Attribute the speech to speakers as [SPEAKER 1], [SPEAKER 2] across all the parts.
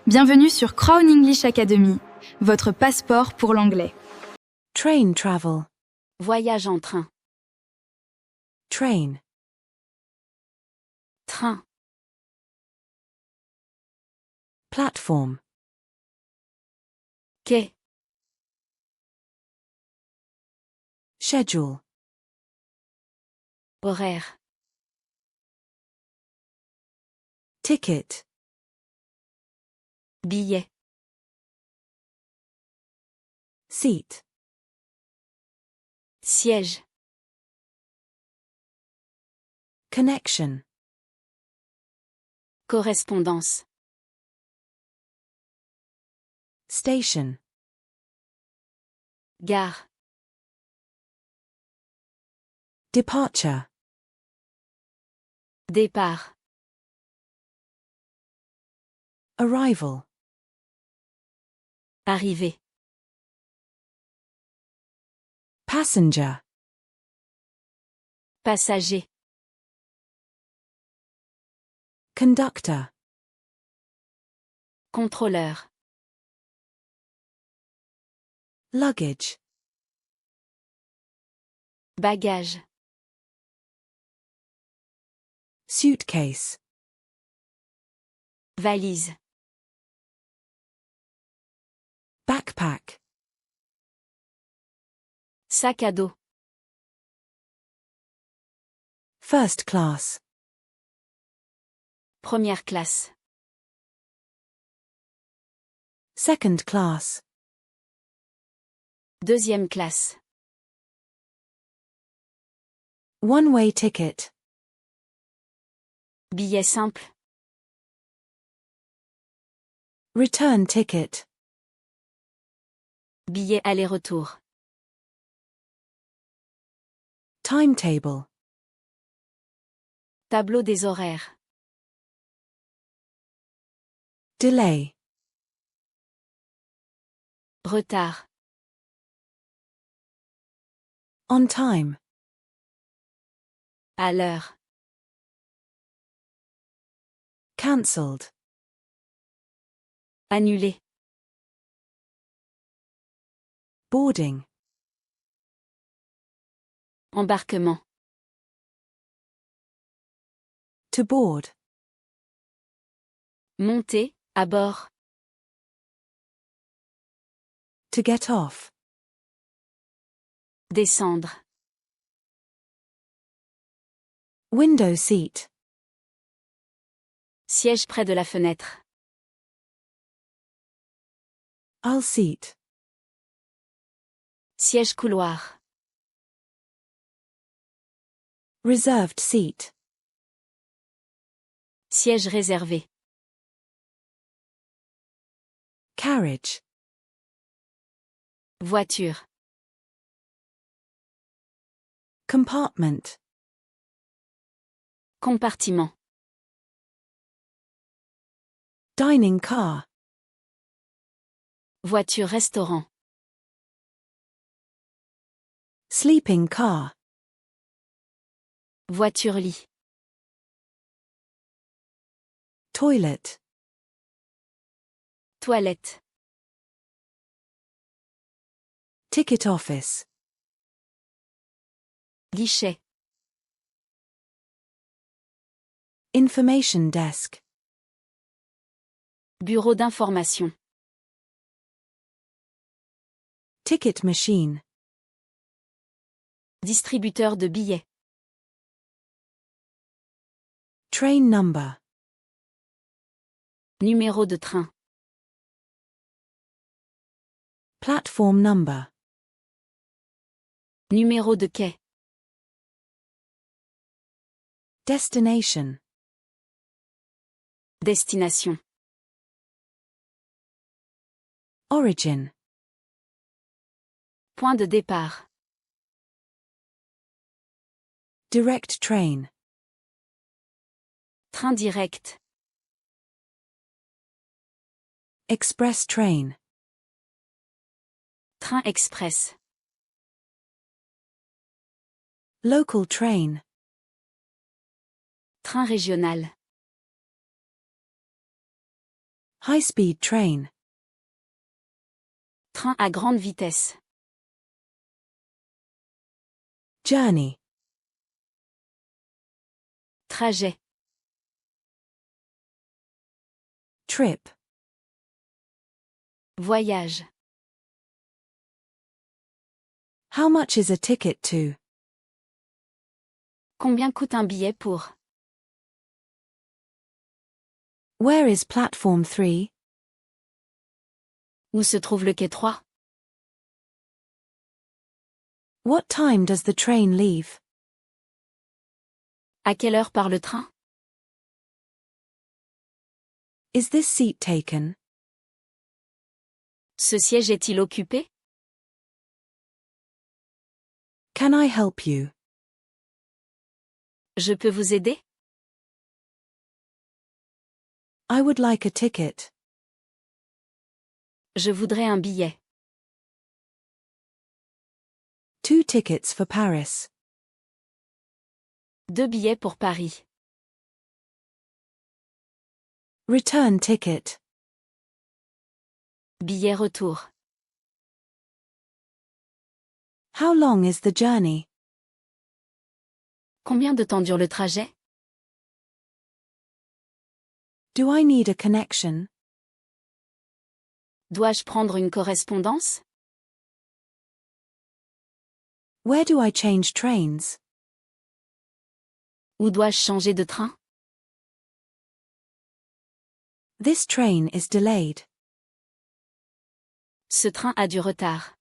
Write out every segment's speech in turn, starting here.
[SPEAKER 1] Bienvenue sur Crown English Academy, votre passeport pour l'anglais.
[SPEAKER 2] Train travel.
[SPEAKER 3] Voyage en train.
[SPEAKER 2] Train.
[SPEAKER 3] Train.
[SPEAKER 2] Platform.
[SPEAKER 3] Quai.
[SPEAKER 2] Schedule.
[SPEAKER 3] Horaire.
[SPEAKER 2] Ticket.
[SPEAKER 3] Billet.
[SPEAKER 2] Seat.
[SPEAKER 3] Siège.
[SPEAKER 2] Connection.
[SPEAKER 3] Correspondance.
[SPEAKER 2] Station.
[SPEAKER 3] Gare.
[SPEAKER 2] Departure.
[SPEAKER 3] Départ.
[SPEAKER 2] Arrival.
[SPEAKER 3] Arrivée.
[SPEAKER 2] Passenger.
[SPEAKER 3] Passager.
[SPEAKER 2] Conductor.
[SPEAKER 3] Contrôleur.
[SPEAKER 2] Luggage.
[SPEAKER 3] Bagage.
[SPEAKER 2] Suitcase.
[SPEAKER 3] Valise.
[SPEAKER 2] Backpack.
[SPEAKER 3] Sac à dos.
[SPEAKER 2] First class.
[SPEAKER 3] Première classe.
[SPEAKER 2] Second class.
[SPEAKER 3] Deuxième classe.
[SPEAKER 2] One-way ticket.
[SPEAKER 3] Billet simple.
[SPEAKER 2] Return ticket.
[SPEAKER 3] Billet aller-retour.
[SPEAKER 2] Timetable.
[SPEAKER 3] Tableau des horaires.
[SPEAKER 2] Delay.
[SPEAKER 3] Retard.
[SPEAKER 2] On time.
[SPEAKER 3] À l'heure.
[SPEAKER 2] Cancelled.
[SPEAKER 3] Annulé.
[SPEAKER 2] Boarding.
[SPEAKER 3] Embarquement.
[SPEAKER 2] To board.
[SPEAKER 3] Monter, à bord.
[SPEAKER 2] To get off.
[SPEAKER 3] Descendre.
[SPEAKER 2] Window seat.
[SPEAKER 3] Siège près de la fenêtre.
[SPEAKER 2] Aisle seat.
[SPEAKER 3] Siège couloir.
[SPEAKER 2] Reserved seat.
[SPEAKER 3] Siège réservé.
[SPEAKER 2] Carriage.
[SPEAKER 3] Voiture.
[SPEAKER 2] Compartment.
[SPEAKER 3] Compartiment.
[SPEAKER 2] Dining car.
[SPEAKER 3] Voiture-restaurant.
[SPEAKER 2] Sleeping car.
[SPEAKER 3] Voiture-lit.
[SPEAKER 2] Toilet.
[SPEAKER 3] Toilette.
[SPEAKER 2] Ticket office.
[SPEAKER 3] Guichet.
[SPEAKER 2] Information desk.
[SPEAKER 3] Bureau d'information.
[SPEAKER 2] Ticket machine.
[SPEAKER 3] Distributeur de billets.
[SPEAKER 2] Train number.
[SPEAKER 3] Numéro de train.
[SPEAKER 2] Platform number.
[SPEAKER 3] Numéro de quai.
[SPEAKER 2] Destination.
[SPEAKER 3] Destination.
[SPEAKER 2] Origin.
[SPEAKER 3] Point de départ.
[SPEAKER 2] Direct train.
[SPEAKER 3] Train direct.
[SPEAKER 2] Express train.
[SPEAKER 3] Train express.
[SPEAKER 2] Local train.
[SPEAKER 3] Train régional.
[SPEAKER 2] High-speed train.
[SPEAKER 3] Train à grande vitesse.
[SPEAKER 2] Journey.
[SPEAKER 3] Trajet.
[SPEAKER 2] Trip.
[SPEAKER 3] Voyage.
[SPEAKER 2] How much is a ticket to?
[SPEAKER 3] Combien coûte un billet pour?
[SPEAKER 2] Where is platform 3?
[SPEAKER 3] Où se trouve le quai 3?
[SPEAKER 2] What time does the train leave?
[SPEAKER 3] À quelle heure part le train?
[SPEAKER 2] Is this seat taken?
[SPEAKER 3] Ce siège est-il occupé?
[SPEAKER 2] Can I help you?
[SPEAKER 3] Je peux vous aider?
[SPEAKER 2] I would like a ticket.
[SPEAKER 3] Je voudrais un billet.
[SPEAKER 2] 2 tickets for Paris.
[SPEAKER 3] 2 billets pour Paris.
[SPEAKER 2] Return ticket.
[SPEAKER 3] Billet retour.
[SPEAKER 2] How long is the journey?
[SPEAKER 3] Combien de temps dure le trajet?
[SPEAKER 2] Do I need a connection?
[SPEAKER 3] Dois-je prendre une correspondance?
[SPEAKER 2] Where do I change trains?
[SPEAKER 3] Où dois-je changer de train?
[SPEAKER 2] This train is delayed.
[SPEAKER 3] Ce train a du retard.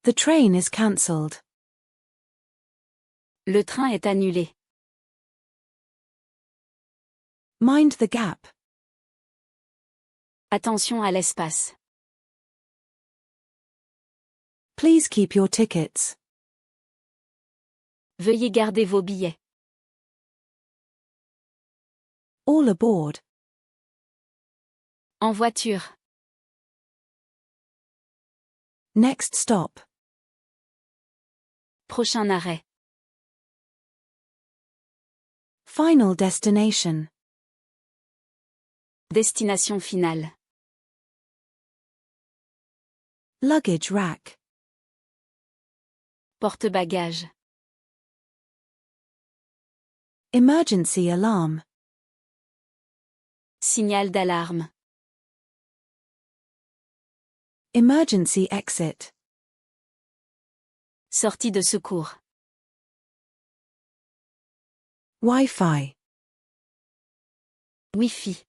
[SPEAKER 2] The train is cancelled.
[SPEAKER 3] Le train est annulé.
[SPEAKER 2] Mind the gap.
[SPEAKER 3] Attention à l'espace.
[SPEAKER 2] Please keep your tickets.
[SPEAKER 3] Veuillez garder vos billets.
[SPEAKER 2] All aboard.
[SPEAKER 3] En voiture.
[SPEAKER 2] Next stop.
[SPEAKER 3] Prochain arrêt.
[SPEAKER 2] Final destination.
[SPEAKER 3] Destination finale.
[SPEAKER 2] Luggage rack.
[SPEAKER 3] Porte-bagages.
[SPEAKER 2] Emergency alarm.
[SPEAKER 3] Signal d'alarme.
[SPEAKER 2] Emergency exit.
[SPEAKER 3] Sortie de secours.
[SPEAKER 2] Wi-Fi.
[SPEAKER 3] Wi-Fi.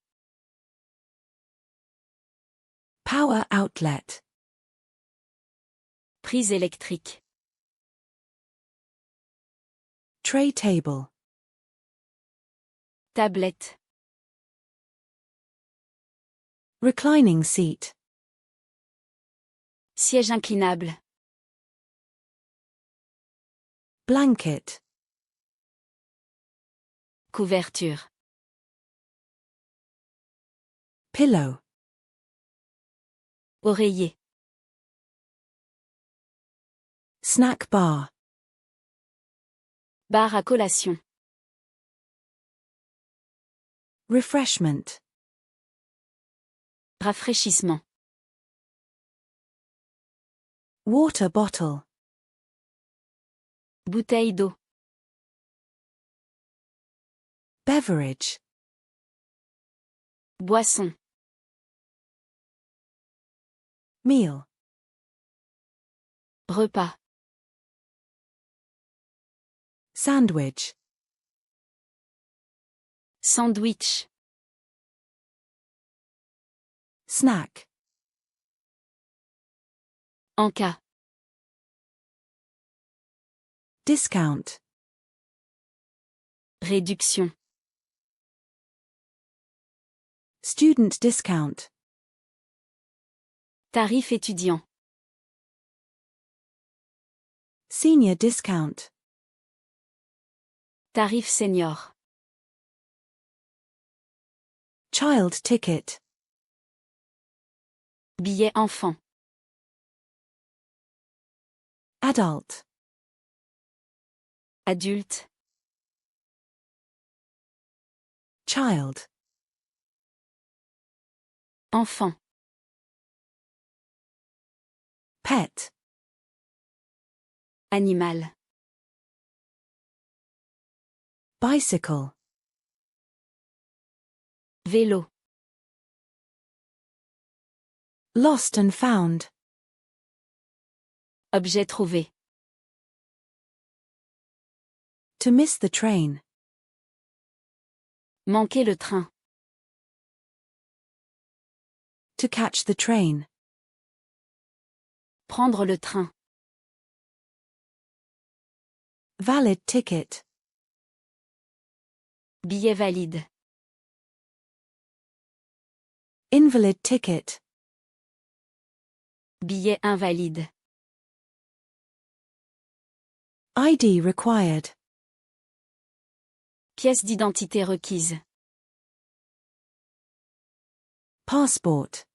[SPEAKER 2] Power outlet.
[SPEAKER 3] Prise électrique.
[SPEAKER 2] Tray table.
[SPEAKER 3] Tablette.
[SPEAKER 2] Reclining seat.
[SPEAKER 3] Siège inclinable.
[SPEAKER 2] Blanket.
[SPEAKER 3] Couverture.
[SPEAKER 2] Pillow.
[SPEAKER 3] Oreiller.
[SPEAKER 2] Snack bar.
[SPEAKER 3] Bar à collation.
[SPEAKER 2] Refreshment.
[SPEAKER 3] Rafraîchissement.
[SPEAKER 2] Water bottle.
[SPEAKER 3] Bouteille d'eau.
[SPEAKER 2] Beverage.
[SPEAKER 3] Boisson.
[SPEAKER 2] Meal.
[SPEAKER 3] Repas.
[SPEAKER 2] Sandwich.
[SPEAKER 3] Sandwich.
[SPEAKER 2] Snack.
[SPEAKER 3] Encas.
[SPEAKER 2] Discount.
[SPEAKER 3] Réduction.
[SPEAKER 2] Student discount.
[SPEAKER 3] Tarif étudiant.
[SPEAKER 2] Senior discount.
[SPEAKER 3] Tarif senior.
[SPEAKER 2] Child ticket.
[SPEAKER 3] Billet enfant.
[SPEAKER 2] Adult.
[SPEAKER 3] Adulte.
[SPEAKER 2] Child.
[SPEAKER 3] Enfant.
[SPEAKER 2] Pet.
[SPEAKER 3] Animal.
[SPEAKER 2] Bicycle.
[SPEAKER 3] Vélo.
[SPEAKER 2] Lost and found.
[SPEAKER 3] Objet trouvé.
[SPEAKER 2] To miss the train.
[SPEAKER 3] Manquer le train.
[SPEAKER 2] To catch the train.
[SPEAKER 3] Prendre le train.
[SPEAKER 2] Valid ticket.
[SPEAKER 3] Billet valide.
[SPEAKER 2] Invalid ticket.
[SPEAKER 3] Billet invalide.
[SPEAKER 2] ID required.
[SPEAKER 3] Pièce d'identité requise.
[SPEAKER 2] Passport.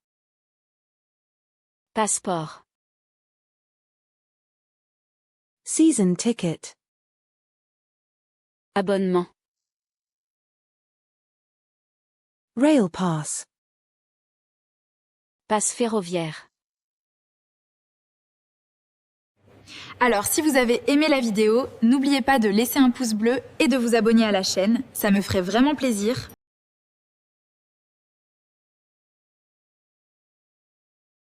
[SPEAKER 3] Passeport.
[SPEAKER 2] Season ticket.
[SPEAKER 3] Abonnement.
[SPEAKER 2] Rail pass.
[SPEAKER 3] Passe ferroviaire.
[SPEAKER 1] Alors, si vous avez aimé la vidéo, n'oubliez pas de laisser un pouce bleu et de vous abonner à la chaîne, ça me ferait vraiment plaisir.